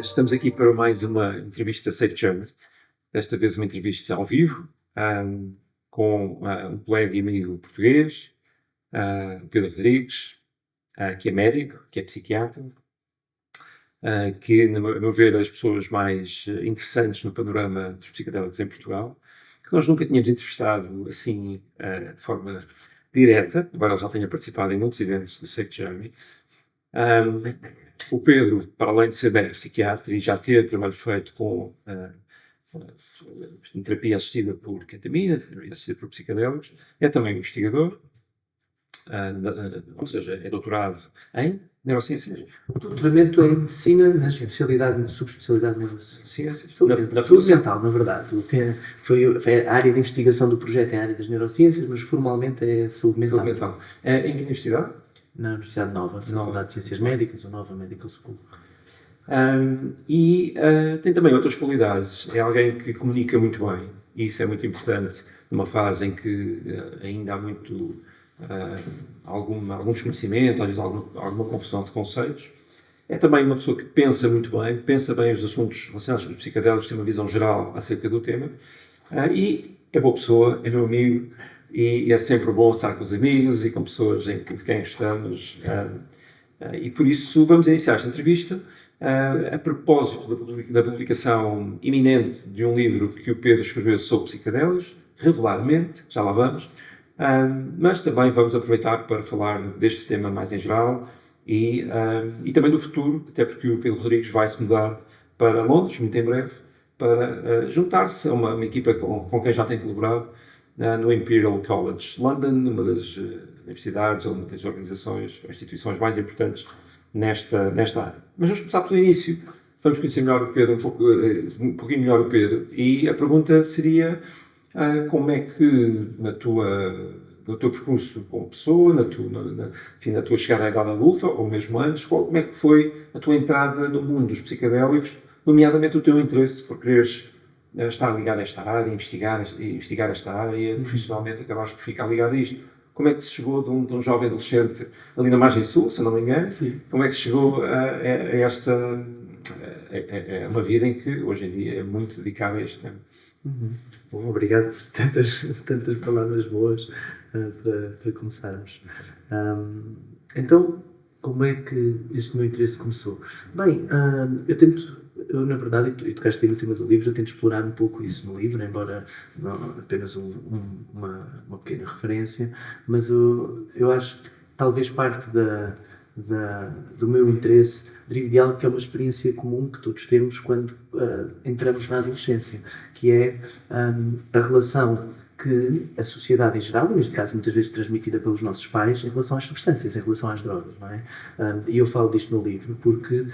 Estamos aqui para mais uma entrevista Safe Journey. Desta vez uma entrevista ao vivo, com um colega e amigo português, Pedro Rodrigues, que é médico, que é psiquiatra, que, a meu ver, é das pessoas mais interessantes no panorama dos psicodélicos em Portugal, que nós nunca tínhamos entrevistado assim, de forma direta, embora ele já tenha participado em muitos eventos do Safe Journey. O Pedro, para além de ser médico psiquiatra e já ter trabalho feito com terapia assistida por ketamina, terapia assistida por psicodélicos, é também investigador, ou seja, é doutorado em neurociências. O doutoramento é em medicina, na especialidade, subespecialidade de neurociências. Saúde mental, na verdade. Foi a área de investigação do projeto, é a área das neurociências, mas formalmente é saúde mental. Saúde mental. Em que universidade? Na Universidade Nova, Faculdade de Ciências Médicas, ou Nova Medical School. Tem também outras qualidades. É alguém que comunica muito bem, e isso é muito importante numa fase em que ainda há muito algum desconhecimento, às vezes alguma confusão de conceitos. É também uma pessoa que pensa muito bem, pensa bem os assuntos relacionados com os psicodélicos, tem uma visão geral acerca do tema, e é boa pessoa, é meu amigo, e é sempre bom estar com os amigos e com pessoas de quem estamos, e por isso vamos iniciar esta entrevista a propósito da publicação iminente de um livro que o Pedro escreveu sobre psicodélicos, Reveladamente, já lá vamos, mas também vamos aproveitar para falar deste tema mais em geral e também do futuro, até porque o Pedro Rodrigues vai se mudar para Londres, muito em breve, para juntar-se a uma equipa com quem já tem colaborado no Imperial College London, uma das universidades ou uma das organizações ou instituições mais importantes nesta área. Mas vamos começar pelo início. Vamos conhecer melhor o Pedro, um pouquinho melhor o Pedro. E a pergunta seria como é que no teu percurso como pessoa, na tua chegada à idade adulta, ou mesmo antes, como é que foi a tua entrada no mundo dos psicodélicos, nomeadamente o teu interesse por quereres estar ligado a esta área, investigar esta área, profissionalmente acabaste por ficar ligado a isto. Como é que se chegou de um jovem adolescente ali na margem sul, se não me engano? Sim. Como é que se chegou a esta... É uma vida em que hoje em dia é muito dedicada a este tema. Bom, obrigado por tantas palavras boas para começarmos. Então, como é que este meu interesse começou? Bem, eu na verdade, e tocaste aí no tema do livro, eu tento explorar um pouco isso no livro, embora não apenas uma pequena referência, mas eu acho que talvez parte do meu interesse derive de algo que é uma experiência comum que todos temos quando entramos na adolescência, que é a relação que a sociedade em geral, e neste caso muitas vezes transmitida pelos nossos pais, em relação às substâncias, em relação às drogas, não é? E eu falo disto no livro porque,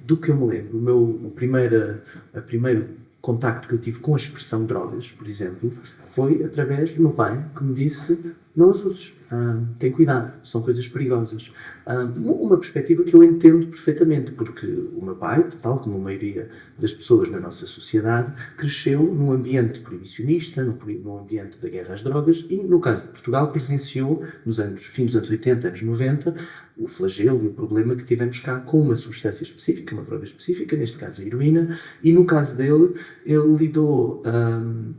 do que eu me lembro, o primeiro contacto que eu tive com a expressão drogas, por exemplo, foi através do meu pai, que me disse: não as uses, tem cuidado, são coisas perigosas. Uma perspectiva que eu entendo perfeitamente, porque o meu pai, tal como a maioria das pessoas na nossa sociedade, cresceu num ambiente proibicionista, num ambiente da guerra às drogas, e no caso de Portugal presenciou, fim dos anos 80, anos 90, o flagelo e o problema que tivemos cá com uma substância específica, uma droga específica, neste caso a heroína, e no caso dele, ele lidou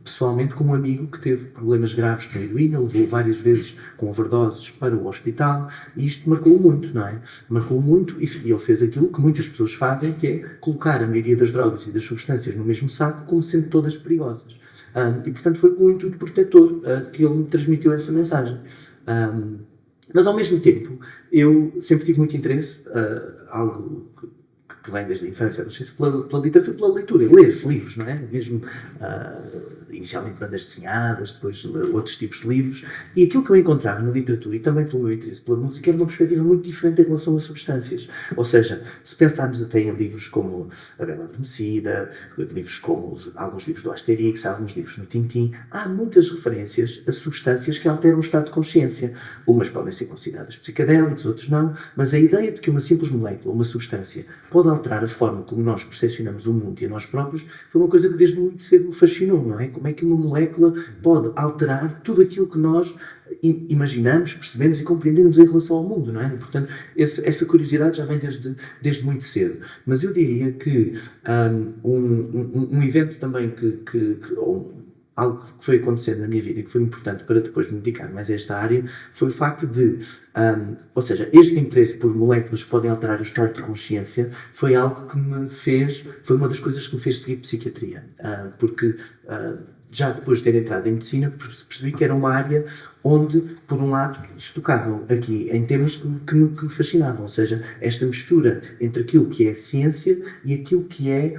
pessoalmente com um amigo que teve problemas graves com a heroína, levou várias vezes com overdoses para o hospital, e isto marcou muito, não é? Marcou muito, e ele fez aquilo que muitas pessoas fazem, que é colocar a maioria das drogas e das substâncias no mesmo saco, como sendo todas perigosas. E, portanto, foi com o intuito protetor que ele me transmitiu essa mensagem. Mas, ao mesmo tempo, eu sempre tive muito interesse, algo que vem desde a infância, adolescência, pela literatura, pela leitura, ler livros, não é? Mesmo, inicialmente bandas desenhadas, depois outros tipos de livros, e aquilo que eu encontrava na literatura, e também pelo meu interesse pela música, era uma perspectiva muito diferente em relação a substâncias. Ou seja, se pensarmos até em livros como A Bela Adormecida, livros como alguns livros do Asterix, alguns livros no Tintin, há muitas referências a substâncias que alteram o estado de consciência. Umas podem ser consideradas psicodélicas, outras não, mas a ideia de que uma simples molécula, uma substância, pode alterar a forma como nós percepcionamos o mundo e a nós próprios, foi uma coisa que desde muito cedo me fascinou, não é? Como é que uma molécula pode alterar tudo aquilo que nós imaginamos, percebemos e compreendemos em relação ao mundo, não é? E, portanto, essa curiosidade já vem desde muito cedo. Mas eu diria que um evento também algo que foi acontecendo na minha vida e que foi importante para depois me dedicar mais a esta área, foi o facto de, ou seja, este interesse por moléculas que podem alterar o estado de consciência foi algo que foi uma das coisas que me fez seguir psiquiatria, porque já depois de ter entrado em medicina percebi que era uma área onde, por um lado, se tocavam aqui em temas que me fascinavam, ou seja, esta mistura entre aquilo que é ciência e aquilo que é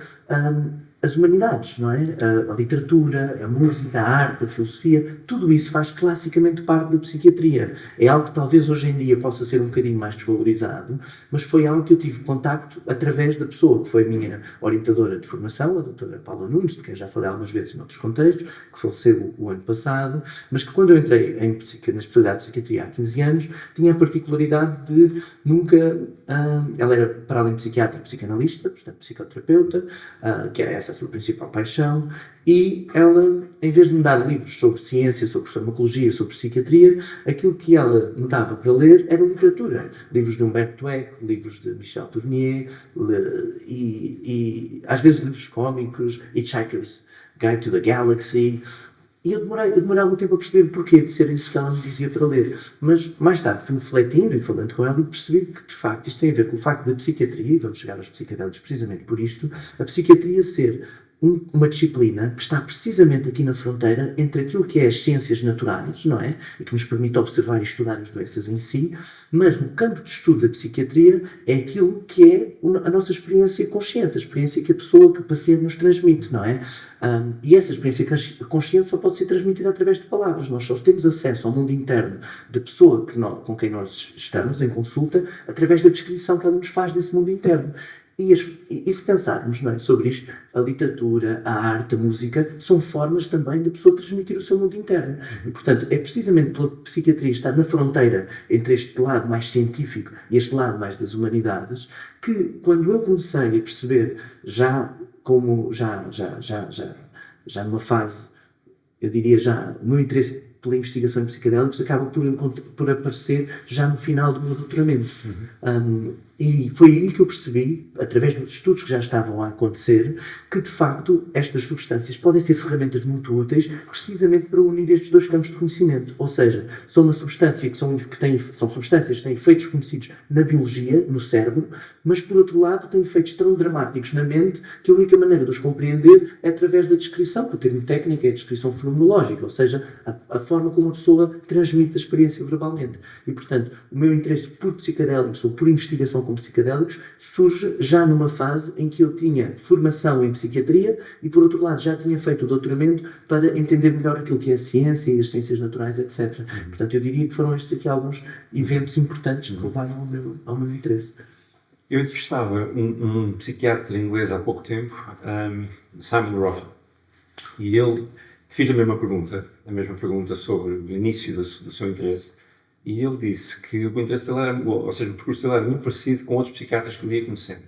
as humanidades, não é? A literatura, a música, a arte, a filosofia, tudo isso faz classicamente parte da psiquiatria. É algo que talvez hoje em dia possa ser um bocadinho mais desvalorizado, mas foi algo que eu tive contacto através da pessoa que foi a minha orientadora de formação, a doutora Paula Nunes, de quem já falei algumas vezes noutros contextos, que faleceu o ano passado, mas que quando eu entrei na especialidade de psiquiatria há 15 anos, tinha a particularidade de nunca... ela era, para além de psiquiatra, psicanalista, portanto psicoterapeuta, que era essa a sua principal paixão, e ela, em vez de me dar livros sobre ciência, sobre farmacologia, sobre psiquiatria, aquilo que ela me dava para ler era literatura. Livros de Humberto Eco, livros de Michel Tournier, e às vezes livros cómicos, Hitchhiker's Guide to the Galaxy. E eu demorei algum tempo a perceber o porquê de ser isso que ela me dizia para ler. Mas mais tarde fui refletindo e falando com ela e percebi que, de facto, isto tem a ver com o facto da psiquiatria, e vamos chegar aos psicodélicos precisamente por isto, a psiquiatria ser uma disciplina que está precisamente aqui na fronteira entre aquilo que é as ciências naturais, não é? E que nos permite observar e estudar as doenças em si, mas no campo de estudo da psiquiatria é aquilo que é a nossa experiência consciente, a experiência que a pessoa, que o paciente nos transmite, não é? E essa experiência consciente só pode ser transmitida através de palavras. Nós só temos acesso ao mundo interno da pessoa com quem nós estamos em consulta através da descrição que ela nos faz desse mundo interno. E se pensarmos, não é, sobre isto, a literatura, a arte, a música, são formas também da pessoa transmitir o seu mundo interno. E, portanto, é precisamente pela psiquiatria estar na fronteira entre este lado mais científico e este lado mais das humanidades, que quando eu comecei a perceber, já numa fase, eu diria já, o meu interesse pela investigação em psicodélicos acaba por aparecer já no final do meu doutoramento. E foi aí que eu percebi, através dos estudos que já estavam a acontecer, que de facto estas substâncias podem ser ferramentas muito úteis precisamente para unir estes dois campos de conhecimento. Ou seja, são uma substância são substâncias que têm efeitos conhecidos na biologia, no cérebro, mas por outro lado têm efeitos tão dramáticos na mente que a única maneira de os compreender é através da descrição, que o termo técnico é a descrição fenomenológica, ou seja, a forma como a pessoa transmite a experiência verbalmente. E, portanto, o meu interesse por psicodélicos ou por investigação com psicodélicos surge já numa fase em que eu tinha formação em psiquiatria e, por outro lado, já tinha feito o doutoramento para entender melhor aquilo que é a ciência e as ciências naturais, etc. Portanto, eu diria que foram estes aqui alguns eventos importantes que levaram ao meu interesse. Eu entrevistava um psiquiatra inglês há pouco tempo, Simon Roth, e ele fiz a mesma pergunta sobre o início do seu interesse. E ele disse que o interesse dele era, ou seja, o percurso dele era muito parecido com outros psiquiatras que eu ia conhecendo.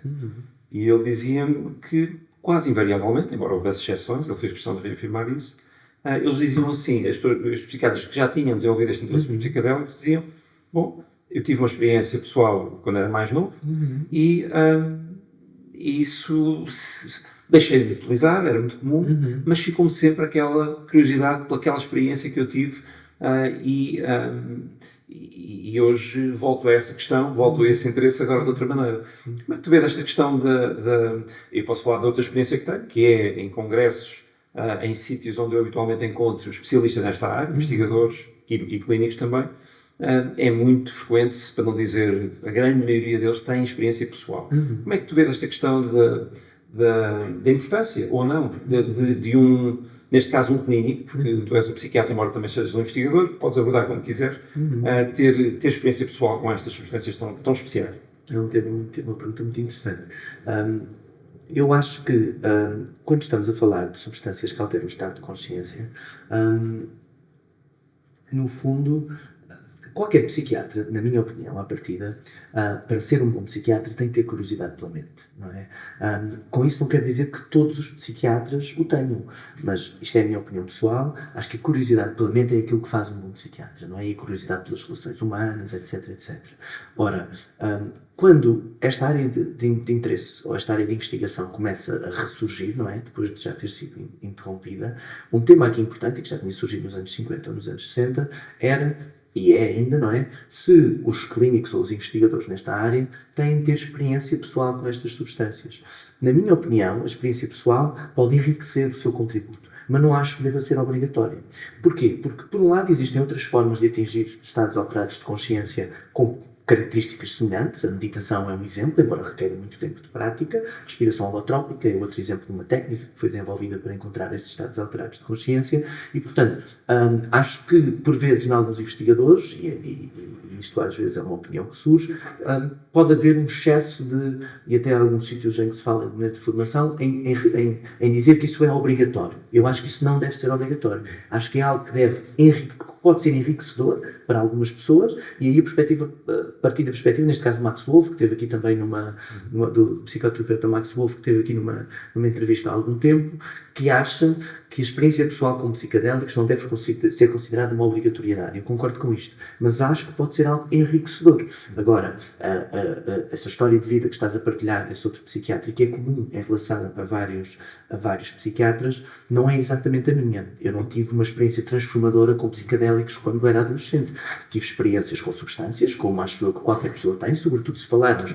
E ele dizia-me que, quase invariavelmente, embora houvesse exceções, ele fez questão de reafirmar isso, eles diziam assim, os psiquiatras que já tinham desenvolvido este interesse por psicodélicos diziam, bom, eu tive uma experiência pessoal quando era mais novo e isso deixei de utilizar, era muito comum, mas ficou-me sempre aquela curiosidade pelaquela experiência que eu tive e hoje volto a essa questão, volto a esse interesse agora de outra maneira. Como é que tu vês esta questão eu posso falar de outra experiência que tenho, que é em congressos, em sítios onde eu habitualmente encontro especialistas nesta área, investigadores e clínicos também, é muito frequente, para não dizer a grande maioria deles, tem experiência pessoal. Como é que tu vês esta questão da importância, ou não, de neste caso um clínico, porque tu és um psiquiatra, embora também sejas um investigador, podes abordar como quiser, ter experiência pessoal com estas substâncias tão especiais? É uma pergunta muito interessante. Eu acho que quando estamos a falar de substâncias que alteram o estado de consciência, no fundo, qualquer psiquiatra, na minha opinião, à partida, para ser um bom psiquiatra, tem que ter curiosidade pela mente, não é? Com isso não quer dizer que todos os psiquiatras o tenham, mas isto é a minha opinião pessoal. Acho que a curiosidade pela mente é aquilo que faz um bom psiquiatra, não é? E a curiosidade pelas relações humanas, etc, etc. Ora, quando esta área de interesse ou esta área de investigação começa a ressurgir, não é? Depois de já ter sido interrompida, um tema aqui importante, e que já tinha surgido nos anos 50 ou nos anos 60, era, e é ainda, não é? Se os clínicos ou os investigadores nesta área têm de ter experiência pessoal com estas substâncias. Na minha opinião, a experiência pessoal pode enriquecer o seu contributo, mas não acho que deva ser obrigatória. Porquê? Porque, por um lado, existem outras formas de atingir estados alterados de consciência com características semelhantes. A meditação é um exemplo, embora requeira muito tempo de prática. A respiração holotrópica é outro exemplo de uma técnica que foi desenvolvida para encontrar estes estados alterados de consciência e, portanto, acho que, por vezes, em alguns investigadores, e isto às vezes é uma opinião que surge, pode haver um excesso de, e até há alguns sítios em que se fala de formação, em dizer que isso é obrigatório. Eu acho que isso não deve ser obrigatório. Acho que é algo que pode ser enriquecedor para algumas pessoas, e aí a partir da perspectiva, neste caso, do Max Wolf, que esteve aqui também do psicoterapeuta Max Wolf, que esteve aqui numa entrevista há algum tempo, que acha que a experiência pessoal com psicodélicos não deve ser considerada uma obrigatoriedade. Eu concordo com isto, mas acho que pode ser algo enriquecedor. Agora, essa história de vida que estás a partilhar sobre psiquiatra, que é comum em relação a vários psiquiatras, não é exatamente a minha. Eu não tive uma experiência transformadora com psicodélicos quando era adolescente. Tive experiências com substâncias, como acho eu que qualquer pessoa tem, sobretudo se falarmos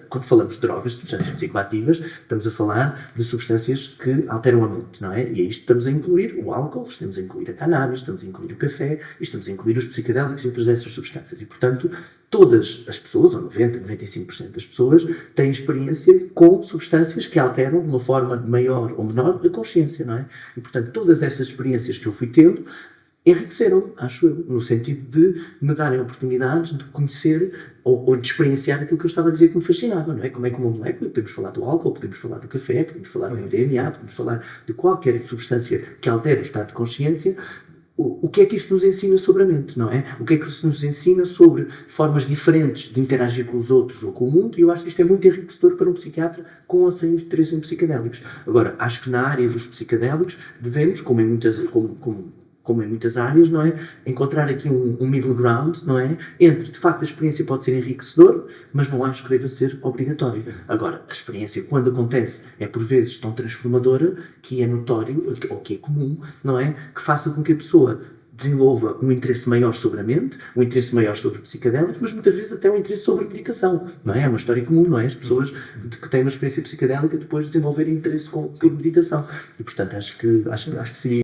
quando falamos de drogas, de substâncias psicoativas, estamos a falar de substâncias que alteram a mente, não é? E aí estamos a incluir o álcool, estamos a incluir a cannabis, estamos a incluir o café, e estamos a incluir os psicodélicos e outras dessas substâncias. E, portanto, todas as pessoas, ou 90%, 95% das pessoas, têm experiência com substâncias que alteram de uma forma maior ou menor a consciência, não é? E, portanto, todas essas experiências que eu fui tendo enriqueceram, acho eu, no sentido de me darem oportunidades de conhecer ou de experienciar aquilo que eu estava a dizer que me fascinava, não é? Como é que uma molécula, podemos falar do álcool, podemos falar do café, podemos falar do DNA, podemos falar de qualquer substância que altere o estado de consciência. O que é que isso nos ensina sobre a mente, não é? O que é que isso nos ensina sobre formas diferentes de interagir com os outros ou com o mundo? E eu acho que isto é muito enriquecedor para um psiquiatra com ou sem interesse em psicodélicos. Agora, acho que na área dos psicodélicos devemos, como em muitas áreas, não é? Encontrar aqui um middle ground, não é? Entre, de facto, a experiência pode ser enriquecedora, mas não acho que deva ser obrigatória. Agora, a experiência, quando acontece, é por vezes tão transformadora que é notório, ou que é comum, não é? Que faça com que a pessoa desenvolva um interesse maior sobre a mente, um interesse maior sobre psicodélicos, mas muitas vezes até um interesse sobre a meditação, não é? É uma história comum, não é? As pessoas que têm uma experiência psicodélica depois desenvolverem interesse por meditação. E, portanto, acho que seria